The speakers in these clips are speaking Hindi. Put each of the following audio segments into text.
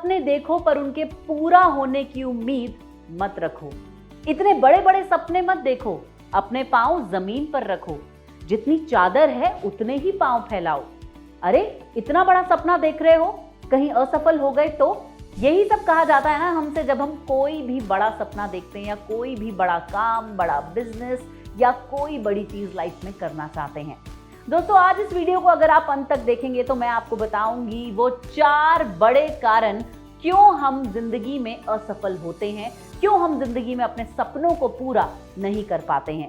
सपने देखो पर उनके पूरा होने की उम्मीद मत रखो। इतने बड़े बड़े सपने मत देखो, अपने पांव जमीन पर रखो। जितनी चादर है उतने ही पांव फैलाओ। अरे इतना बड़ा सपना देख रहे हो, कहीं असफल हो गए तो? यही सब कहा जाता है ना हमसे जब हम कोई भी बड़ा सपना देखते हैं या कोई भी बड़ा काम, बड़ा बिजनेस या कोई बड़ी चीज लाइफ में करना चाहते हैं। दोस्तों, आज इस वीडियो को अगर आप अंत तक देखेंगे तो मैं आपको बताऊंगी वो 4 बड़े कारण क्यों हम जिंदगी में असफल होते हैं, क्यों हम जिंदगी में अपने सपनों को पूरा नहीं कर पाते हैं।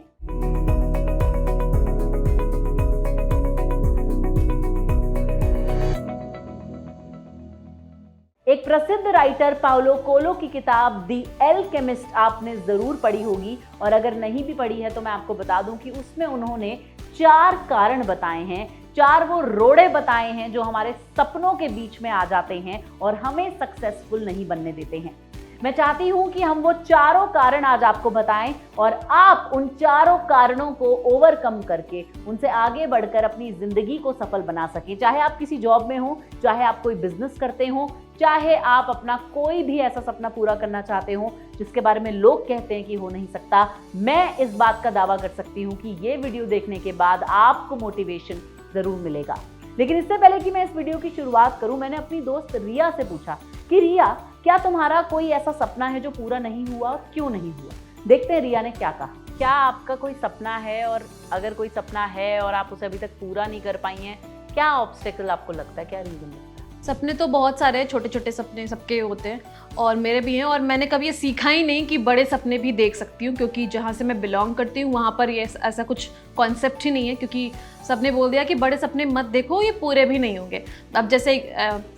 एक प्रसिद्ध राइटर पाउलो कोएल्हो की किताब द एल्केमिस्ट आपने जरूर पढ़ी होगी, और अगर नहीं भी पढ़ी है तो मैं आपको बता दूं कि उसमें उन्होंने 4 कारण बताए हैं, 4 वो रोड़े बताए हैं जो हमारे सपनों के बीच में आ जाते हैं और हमें सक्सेसफुल नहीं बनने देते हैं। मैं चाहती हूं कि हम वो चारों कारण आज आपको बताएं और आप उन चारों कारणों को ओवरकम करके उनसे आगे बढ़कर अपनी जिंदगी को सफल बना सकें। चाहे आप किसी जॉब में हो, चाहे आप कोई बिजनेस करते हो, चाहे आप अपना कोई भी ऐसा सपना पूरा करना चाहते हो जिसके बारे में लोग कहते हैं कि हो नहीं सकता, मैं इस बात का दावा कर सकती हूँ कि ये वीडियो देखने के बाद आपको मोटिवेशन जरूर मिलेगा। लेकिन इससे पहले कि मैं इस वीडियो की शुरुआत करूं, मैंने अपनी दोस्त रिया से पूछा कि रिया, क्या तुम्हारा कोई ऐसा सपना है जो पूरा नहीं हुआ और क्यों नहीं हुआ? देखते हैं रिया ने क्या कहा। क्या आपका कोई सपना है, और अगर कोई सपना है और आप उसे अभी तक पूरा नहीं कर पाई हैं, क्या ऑब्स्टेकल आपको लगता है, क्या रीजन लगता है? सपने तो बहुत सारे हैं, छोटे छोटे सपने सबके होते हैं और मेरे भी हैं, और मैंने कभी ये सीखा ही नहीं कि बड़े सपने भी देख सकती हूँ, क्योंकि जहाँ से मैं बिलोंग करती हूँ वहाँ पर ये ऐसा कुछ कॉन्सेप्ट ही नहीं है, क्योंकि सबने बोल दिया कि बड़े सपने मत देखो, ये पूरे भी नहीं होंगे। अब जैसे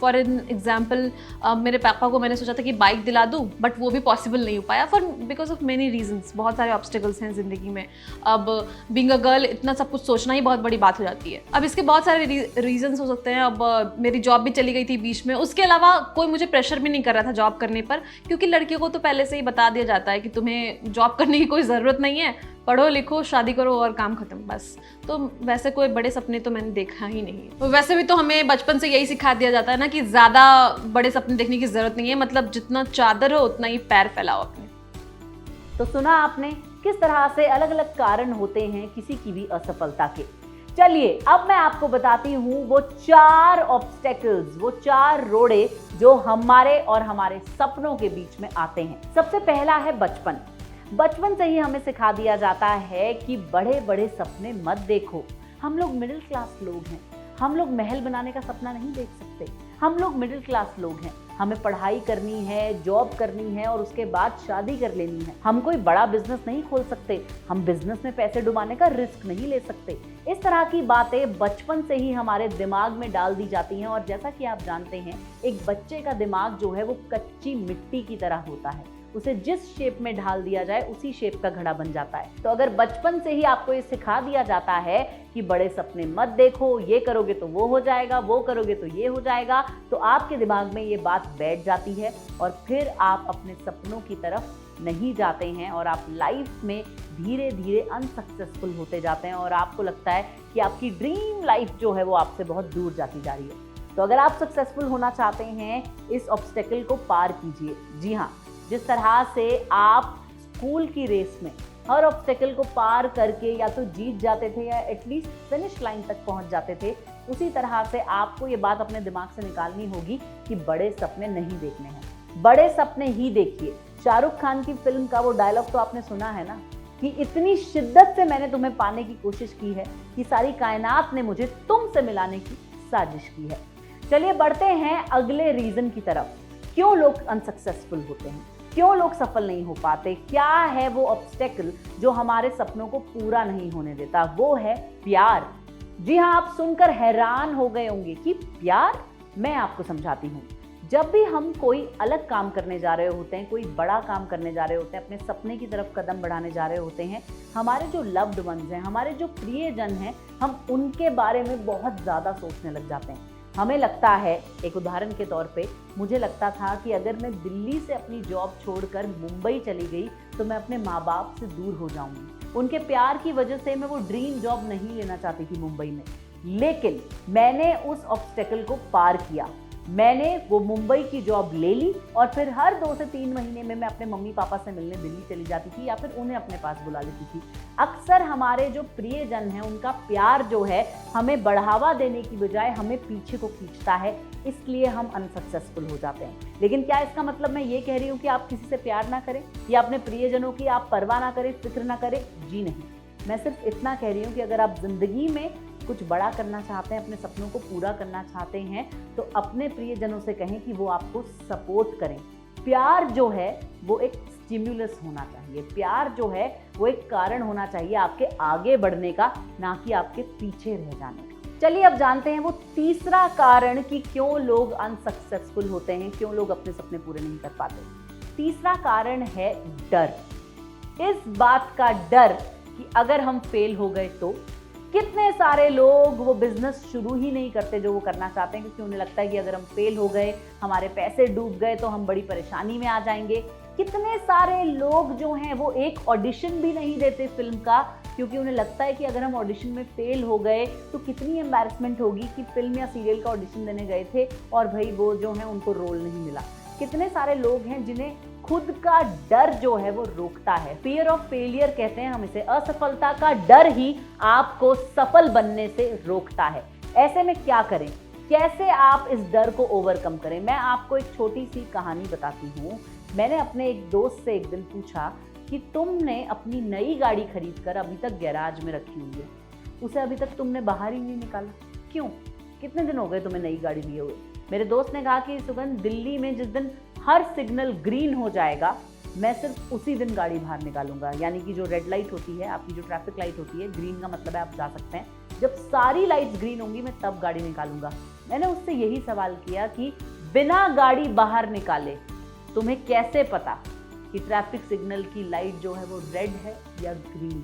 फॉर एन एग्जाम्पल मेरे पापा को मैंने सोचा था कि बाइक दिला दूँ, बट वो भी पॉसिबल नहीं हो पाया for because of many reasons. बहुत सारे ऑब्स्टिकल्स हैं ज़िंदगी में। अब बीइंग अ गर्ल इतना सब कुछ सोचना ही बहुत बड़ी बात हो जाती है। अब इसके बहुत सारे रीजंस हो सकते हैं। अब मेरी जॉब भी चली गई थी बीच में, उसके अलावा कोई मुझे प्रेशर भी नहीं कर रहा था जॉब करने पर, क्योंकि लड़कियों को तो पहले से ही बता दिया जाता है कि तुम्हें जॉब करने की कोई ज़रूरत नहीं है, पढ़ो लिखो शादी करो और काम खत्म, बस। तो वैसे कोई बड़े सपने तो मैंने देखा ही नहीं है। वैसे भी तो हमें बचपन से यही सिखा दिया जाता है ना कि ज़्यादा बड़े सपने देखने की ज़रूरत नहीं है, मतलब जितना चादर हो उतना ही पैर फैलाओ अपने। तो सुना आपने किस तरह से अलग अलग कारण होते हैं किसी की भी असफलता के। चलिए अब मैं आपको बताती हूँ वो 4 ऑब्स्टेकल्स, वो 4 रोड़े जो हमारे और हमारे सपनों के बीच में आते हैं। सबसे पहला है बचपन। बचपन से ही हमें सिखा दिया जाता है कि बड़े बड़े सपने मत देखो। हम लोग मिडिल क्लास लोग हैं, हम लोग महल बनाने का सपना नहीं देख सकते। हम लोग मिडिल क्लास लोग हैं, हमें पढ़ाई करनी है, जॉब करनी है और उसके बाद शादी कर लेनी है। हम कोई बड़ा बिजनेस नहीं खोल सकते, हम बिजनेस में पैसे डुबाने का रिस्क नहीं ले सकते। इस तरह की बातें बचपन से ही हमारे दिमाग में डाल दी जाती हैं, और जैसा कि आप जानते हैं एक बच्चे का दिमाग जो है वो कच्ची मिट्टी की तरह होता है, उसे जिस शेप में ढाल दिया जाए उसी शेप का घड़ा बन जाता है। तो अगर बचपन से ही आपको ये सिखा दिया जाता है कि बड़े सपने मत देखो, ये करोगे तो वो हो जाएगा, वो करोगे तो ये हो जाएगा, तो आपके दिमाग में ये बात बैठ जाती है और फिर आप अपने सपनों की तरफ नहीं जाते हैं और आप लाइफ में धीरे धीरे अनसक्सेसफुल होते जाते हैं और आपको लगता है कि आपकी ड्रीम लाइफ जो है वो आपसे बहुत दूर जाती जा रही है। तो अगर आप सक्सेसफुल होना चाहते हैं, इस ऑब्स्टेकल को पार कीजिए। जी हाँ, जिस तरह से आप स्कूल की रेस में हर ऑब्स्टेकल को पार करके या तो जीत जाते थे या एटलीस्ट फिनिश लाइन तक पहुंच जाते थे, उसी तरह से आपको ये बात अपने दिमाग से निकालनी होगी कि बड़े सपने नहीं देखने हैं, बड़े सपने ही देखिए। शाहरुख खान की फिल्म का वो डायलॉग तो आपने सुना है ना कि इतनी शिद्दत से मैंने तुम्हें पाने की कोशिश की है कि सारी कायनात ने मुझे तुमसे मिलाने की साजिश की है। चलिए बढ़ते हैं अगले रीजन की तरफ। क्यों लोग अनसक्सेसफुल होते हैं, क्यों लोग सफल नहीं हो पाते, क्या है वो ऑब्स्टेकल जो हमारे सपनों को पूरा नहीं होने देता? वो है प्यार। जी हाँ, आप सुनकर हैरान हो गए होंगे कि प्यार। मैं आपको समझाती हूँ। जब भी हम कोई अलग काम करने जा रहे होते हैं, कोई बड़ा काम करने जा रहे होते हैं, अपने सपने की तरफ कदम बढ़ाने जा रहे होते हैं, हमारे जो लव्ड वंस हैं, हमारे जो प्रियजन हैं, हम उनके बारे में बहुत ज़्यादा सोचने लग जाते हैं। हमें लगता है, एक उदाहरण के तौर पे मुझे लगता था कि अगर मैं दिल्ली से अपनी जॉब छोड़कर मुंबई चली गई तो मैं अपने माँ बाप से दूर हो जाऊंगी। उनके प्यार की वजह से मैं वो ड्रीम जॉब नहीं लेना चाहती थी मुंबई में, लेकिन मैंने उस ऑब्स्टेकल को पार किया। मैंने वो मुंबई की जॉब ले ली और फिर हर 2 से 3 महीने में मैं अपने मम्मी पापा से मिलने दिल्ली चली जाती थी या फिर उन्हें अपने पास बुला लेती थी। अक्सर हमारे जो प्रियजन हैं उनका प्यार जो है हमें बढ़ावा देने की बजाय हमें पीछे को खींचता है, इसलिए हम अनसक्सेसफुल हो जाते हैं। लेकिन क्या इसका मतलब मैं ये कह रही हूँ कि आप किसी से प्यार ना करें या अपने प्रियजनों की आप परवाह ना करें, फिक्र ना करें? जी नहीं, मैं सिर्फ इतना कह रही हूँ कि अगर आप जिंदगी में कुछ बड़ा करना चाहते हैं, अपने सपनों को पूरा करना चाहते हैं, तो अपने प्रियजनों से कहें कि वो आपको सपोर्ट करें। प्यार जो है वो एक स्टिम्युलस होना चाहिए, प्यार जो है वो एक कारण होना चाहिए आपके आगे बढ़ने का, ना कि आपके पीछे रह जाने का। चलिए अब जानते हैं वो तीसरा कारण कि क्यों लोग अनसक्सेसफुल होते हैं, क्यों लोग अपने सपने पूरे नहीं कर पाते। तीसरा कारण है डर। इस बात का डर कि अगर हम फेल हो गए तो। कितने सारे लोग वो बिजनेस शुरू ही नहीं करते जो वो करना चाहते हैं, क्योंकि उन्हें लगता है कि अगर हम फेल हो गए, हमारे पैसे डूब गए तो हम बड़ी परेशानी में आ जाएंगे। कितने सारे लोग जो हैं वो एक ऑडिशन भी नहीं देते फिल्म का, क्योंकि उन्हें लगता है कि अगर हम ऑडिशन में फेल हो गए तो कितनी एम्बैरेसमेंट होगी कि फिल्म या सीरियल का ऑडिशन देने गए थे और भाई वो जो है उनको रोल नहीं मिला। कितने सारे लोग हैं जिन्हें खुद का डर जो है वो रोकता है। फियर ऑफ फेलियर कहते हैं हम इसे। असफलता का डर ही आपको सफल बनने से रोकता है। ऐसे में क्या करें, कैसे आप इस डर को ओवरकम करें? मैं आपको एक छोटी सी कहानी बताती हूँ। मैंने अपने एक दोस्त से एक दिन पूछा कि तुमने अपनी नई गाड़ी खरीद कर अभी तक गैराज में रखी हुई है, उसे अभी तक तुमने बाहर ही नहीं निकाला, क्यों? कितने दिन हो गए तुम्हें नई गाड़ी लिए हुए? मेरे दोस्त ने कहा कि सुगंध, दिल्ली में जिस दिन हर सिग्नल ग्रीन हो जाएगा मैं सिर्फ उसी दिन गाड़ी बाहर निकालूंगा। यानी कि जो रेड लाइट होती है, आपकी जो ट्रैफिक लाइट होती है, ग्रीन का मतलब है आप जा सकते हैं, जब सारी लाइट्स ग्रीन होंगी मैं तब गाड़ी निकालूंगा। मैंने उससे यही सवाल किया कि बिना गाड़ी बाहर निकाले तुम्हें कैसे पता कि ट्रैफिक सिग्नल की लाइट जो है वो रेड है या ग्रीन?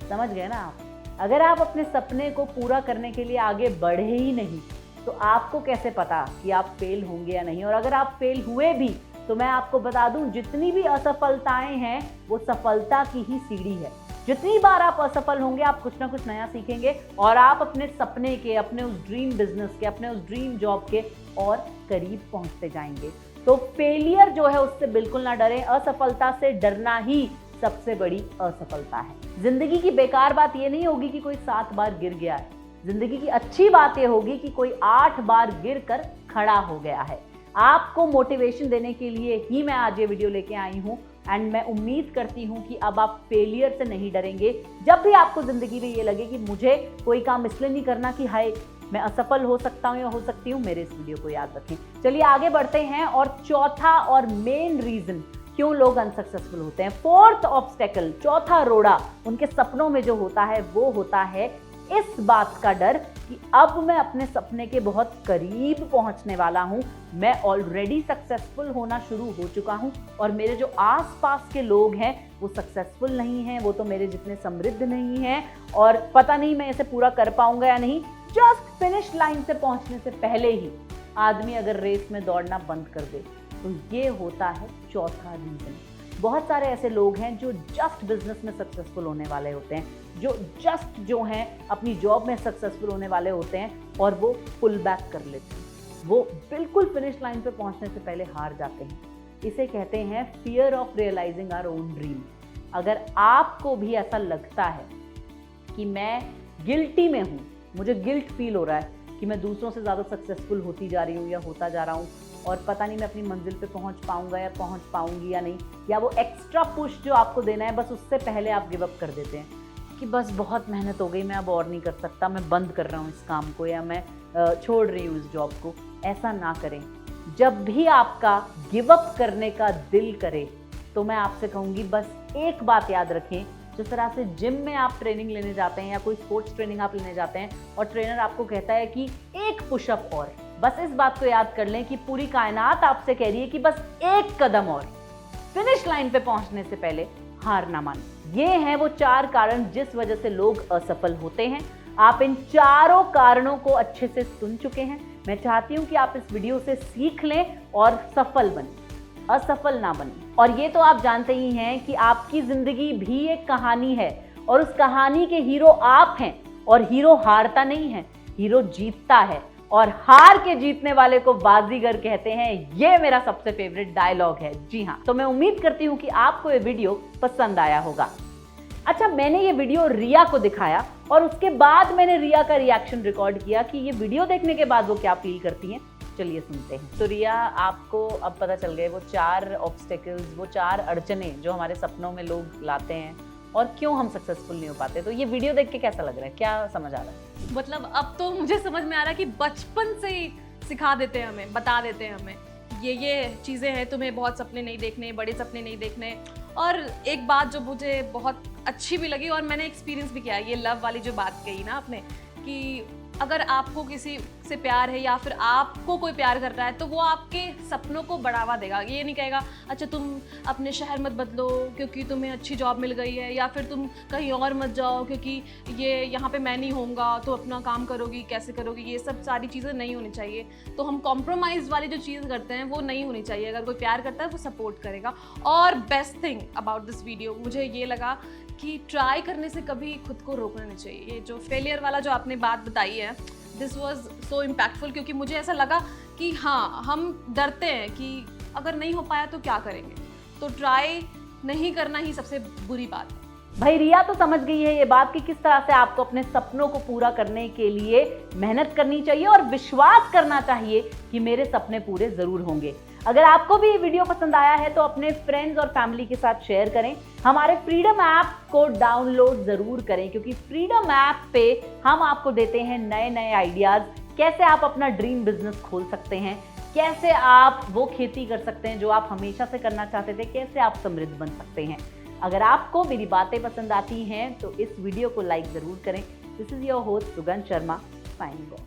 समझ गए ना आप? अगर आप अपने सपने को पूरा करने के लिए आगे बढ़े ही नहीं तो आपको कैसे पता कि आप फेल होंगे या नहीं? और अगर आप फेल हुए भी तो मैं आपको बता दूं, जितनी भी असफलताएं हैं वो सफलता की ही सीढ़ी है। जितनी बार आप असफल होंगे आप कुछ ना कुछ नया सीखेंगे और आप अपने सपने के, अपने उस ड्रीम बिजनेस के, अपने उस ड्रीम जॉब के और करीब पहुंचते जाएंगे। तो फेलियर जो है उससे बिल्कुल ना डरें। असफलता से डरना ही सबसे बड़ी असफलता है। जिंदगी की बेकार बात ये नहीं होगी कि कोई 7 बार गिर गया है, जिंदगी की अच्छी बात ये होगी कि कोई 8 बार गिर कर खड़ा हो गया है। आपको मोटिवेशन देने के लिए ही मैं आज ये वीडियो लेके आई हूँ एंड मैं उम्मीद करती हूँ कि अब आप फेलियर से नहीं डरेंगे। जब भी आपको जिंदगी में ये लगे कि मुझे कोई काम इसलिए नहीं करना कि हाय मैं असफल हो सकता हूँ या हो सकती हूँ, मेरे इस वीडियो को याद रखें। चलिए आगे बढ़ते हैं और चौथा और मेन रीजन क्यों लोग अनसक्सेसफुल होते हैं, फोर्थ ऑब्स्टेकल, चौथा रोड़ा उनके सपनों में जो होता है वो होता है इस बात का डर कि अब मैं अपने सपने के बहुत करीब पहुंचने वाला हूं, मैं ऑलरेडी सक्सेसफुल होना शुरू हो चुका हूं और मेरे जो आसपास के लोग हैं वो सक्सेसफुल नहीं हैं, वो तो मेरे जितने समृद्ध नहीं हैं और पता नहीं मैं इसे पूरा कर पाऊंगा या नहीं। जस्ट फिनिश लाइन से पहुंचने से पहले ही आदमी अगर रेस में दौड़ना बंद कर दे तो ये होता है चौथा रीजन। बहुत सारे ऐसे लोग हैं जो जस्ट बिजनेस में सक्सेसफुल होने वाले होते हैं, जो जस्ट जो हैं अपनी जॉब में सक्सेसफुल होने वाले होते हैं और वो पुल बैक कर लेते हैं, वो बिल्कुल फिनिश लाइन पे पहुंचने से पहले हार जाते हैं। इसे कहते हैं fear of realising our own dream. अगर आपको भी ऐसा लगता है कि मैं गिल्टी में हूँ, मुझे गिल्ट फील हो रहा है कि मैं दूसरों से ज़्यादा सक्सेसफुल होती जा रही हूँ या होता जा रहा हूँ और पता नहीं मैं अपनी मंजिल पे पहुँच पाऊँगा या पहुँच पाऊँगी या नहीं, या वो एक्स्ट्रा पुश जो आपको देना है बस उससे पहले आप गिव अप कर देते हैं कि बस बहुत मेहनत हो गई, मैं अब और नहीं कर सकता, मैं बंद कर रहा हूँ इस काम को या मैं छोड़ रही हूँ इस जॉब को। ऐसा ना करें। जब भी आपका गिव अप करने का दिल करे तो मैं आपसे कहूँगी बस एक बात याद रखें, जिस तरह से जिम में आप ट्रेनिंग लेने जाते हैं या कोई स्पोर्ट्स ट्रेनिंग आप लेने जाते हैं और ट्रेनर आपको कहता है कि एक पुशअप और, बस इस बात को याद कर लें कि पूरी कायनात आपसे कह रही है कि बस एक कदम और, फिनिश लाइन पे पहुंचने से पहले हार ना माने। ये हैं वो 4 कारण जिस वजह से लोग असफल होते हैं। आप इन चारों कारणों को अच्छे से सुन चुके हैं। मैं चाहती हूं कि आप इस वीडियो से सीख लें और सफल बनें, असफल ना बनें। और ये तो आप जानते ही हैं कि आपकी जिंदगी भी एक कहानी है और उस कहानी के हीरो आप हैं और हीरो हारता नहीं है, हीरो जीतता है। और हार के जीतने वाले को बाजीगर कहते हैं। ये मेरा सबसे फेवरेट डायलॉग है। जी हाँ, तो मैं उम्मीद करती हूं कि आपको ये वीडियो पसंद आया होगा। अच्छा, मैंने ये वीडियो रिया को दिखाया और उसके बाद मैंने रिया का रिएक्शन रिकॉर्ड किया कि ये वीडियो देखने के बाद वो क्या फील करती हैं। चलिए सुनते हैं। तो रिया, आपको अब पता चल गए वो 4 ऑब्स्टेकल्स, वो 4 अड़चने जो हमारे सपनों में लोग लाते हैं और क्यों हम सक्सेसफुल नहीं हो पाते। तो ये वीडियो देख के कैसा लग रहा है, क्या समझ आ रहा है? मतलब अब तो मुझे समझ में आ रहा है कि बचपन से ही सिखा देते हैं हमें, बता देते हैं हमें ये चीज़ें हैं, तुम्हें बहुत सपने नहीं देखने, बड़े सपने नहीं देखने। और एक बात जो मुझे बहुत अच्छी भी लगी और मैंने एक्सपीरियंस भी किया है, ये लव वाली जो बात कही ना आपने, कि अगर आपको किसी से प्यार है या फिर आपको कोई प्यार कर रहा है तो वो आपके सपनों को बढ़ावा देगा। ये नहीं कहेगा अच्छा तुम अपने शहर मत बदलो क्योंकि तुम्हें अच्छी जॉब मिल गई है, या फिर तुम कहीं और मत जाओ क्योंकि ये यहाँ पे मैं नहीं होऊंगा, तो अपना काम करोगी कैसे करोगी। ये सब सारी चीज़ें नहीं होनी चाहिए। तो हम कॉम्प्रोमाइज़ वाली जो चीज़ करते हैं वो नहीं होनी चाहिए। अगर कोई प्यार करता है वो सपोर्ट करेगा। और best thing about this video मुझे ये लगा कि ट्राई करने से कभी खुद को रोकना नहीं चाहिए। ये जो फेलियर वाला जो आपने बात बताई है, दिस वॉज सो इम्पैक्टफुल, क्योंकि मुझे ऐसा लगा कि हाँ, हम डरते हैं कि अगर नहीं हो पाया तो क्या करेंगे, तो ट्राई नहीं करना ही सबसे बुरी बात है। भाई रिया तो समझ गई है ये बात कि किस तरह से आपको अपने सपनों को पूरा करने के लिए मेहनत करनी चाहिए और विश्वास करना चाहिए कि मेरे सपने पूरे जरूर होंगे। अगर आपको भी ये वीडियो पसंद आया है तो अपने फ्रेंड्स और फैमिली के साथ शेयर करें। हमारे फ्रीडम ऐप को डाउनलोड जरूर करें, क्योंकि फ्रीडम ऐप पे हम आपको देते हैं नए नए आइडियाज, कैसे आप अपना ड्रीम बिजनेस खोल सकते हैं, कैसे आप वो खेती कर सकते हैं जो आप हमेशा से करना चाहते थे, कैसे आप समृद्ध बन सकते हैं। अगर आपको मेरी बातें पसंद आती हैं तो इस वीडियो को लाइक जरूर करें। दिस इज योर होस्ट सुगंध शर्मा, साइनिंग ऑफ।